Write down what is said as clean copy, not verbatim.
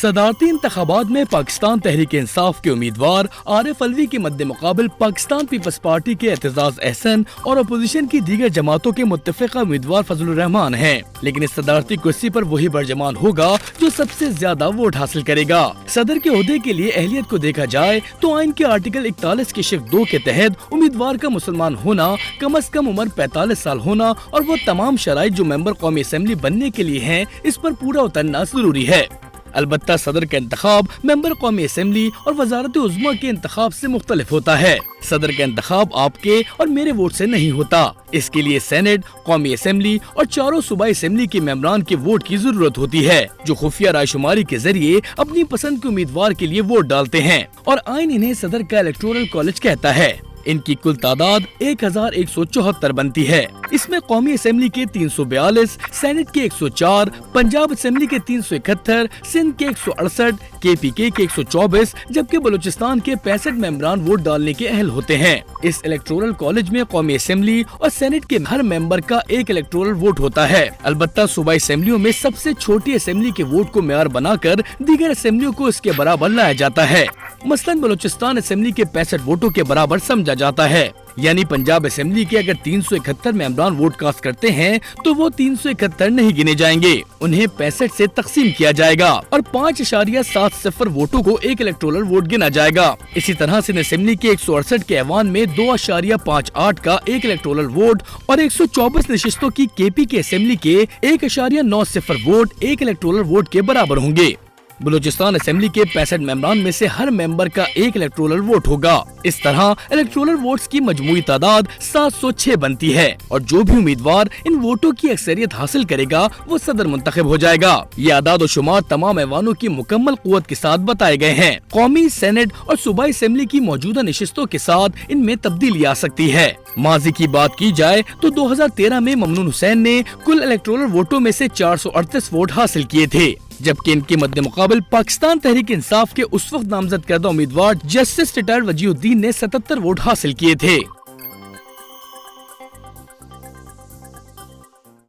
صدارتی انتخابات میں پاکستان تحریک انصاف کے امیدوار عارف الوی کے مد مقابل پاکستان پیپلز پارٹی کے اعتزاز احسن اور اپوزیشن کی دیگر جماعتوں کے متفقہ امیدوار فضل الرحمان ہیں، لیکن اس صدارتی کرسی پر وہی برجمان ہوگا جو سب سے زیادہ ووٹ حاصل کرے گا۔ صدر کے عہدے کے لیے اہلیت کو دیکھا جائے تو آئین کے آرٹیکل 41 کی شق 2 کے تحت امیدوار کا مسلمان ہونا، کم از کم عمر 45 سال ہونا اور وہ تمام شرائط جو ممبر قومی اسمبلی بننے کے لیے ہیں اس پر پورا اترنا ضروری ہے۔ البتہ صدر کا انتخاب ممبر قومی اسمبلی اور وزارت عظمیٰ کے انتخاب سے مختلف ہوتا ہے۔ صدر کا انتخاب آپ کے اور میرے ووٹ سے نہیں ہوتا، اس کے لیے سینٹ، قومی اسمبلی اور چاروں صوبائی اسمبلی کے ممبران کے ووٹ کی ضرورت ہوتی ہے، جو خفیہ رائے شماری کے ذریعے اپنی پسند کے امیدوار کے لیے ووٹ ڈالتے ہیں، اور آئین انہیں صدر کا الیکٹورل کالج کہتا ہے۔ ان کی کل تعداد 1174 بنتی ہے۔ اس میں قومی اسمبلی کے 342، سینٹ کے 104، پنجاب اسمبلی کے 371، سندھ کے 168، کے پی کے 124، جبکہ بلوچستان کے 65 ممبران ووٹ ڈالنے کے اہل ہوتے ہیں۔ اس الیکٹورل کالج میں قومی اسمبلی اور سینٹ کے ہر ممبر کا ایک الیکٹورل ووٹ ہوتا ہے۔ البتہ صوبائی اسمبلیوں میں سب سے چھوٹی اسمبلی کے ووٹ کو معیار بنا کر دیگر اسمبلیوں کو اس کے برابر لایا جاتا ہے۔ مثلاً بلوچستان اسمبلی کے 65 ووٹوں کے برابر سمجھا جاتا ہے، یعنی پنجاب اسمبلی کے اگر 371 ممبران ووٹ کاسٹ کرتے ہیں تو وہ 371 نہیں گنے جائیں گے، انہیں 65 سے تقسیم کیا جائے گا اور 5.70 ووٹوں کو ایک الیکٹورل ووٹ گنا جائے گا۔ اسی طرح سندھ اسمبلی کے 168 کے ایوان میں 2.58 کا ایک الیکٹورل ووٹ اور 124 نشستوں کی کے پی کے اسمبلی کے 1.90 ووٹ ایک الیکٹورل ووٹ کے برابر ہوں گے۔ بلوچستان اسمبلی کے 65 ممبران میں سے ہر ممبر کا ایک الیکٹورل ووٹ ہوگا۔ اس طرح الیکٹورل ووٹس کی مجموعی تعداد 706 بنتی ہے، اور جو بھی امیدوار ان ووٹوں کی اکثریت حاصل کرے گا وہ صدر منتخب ہو جائے گا۔ یہ اعداد و شمار تمام ایوانوں کی مکمل قوت کے ساتھ بتائے گئے ہیں۔ قومی، سینٹ اور صوبائی اسمبلی کی موجودہ نشستوں کے ساتھ ان میں تبدیلی آ سکتی ہے۔ ماضی کی بات کی جائے تو 2013 میں ممنون حسین نے کل الیکٹورل ووٹوں میں سے 438 ووٹ حاصل کیے تھے، جبکہ ان کے مد مقابل پاکستان تحریک انصاف کے اس وقت نامزد کردہ امیدوار جسٹس ریٹائرڈ وجیہ الدین نے 77 ووٹ حاصل کیے تھے۔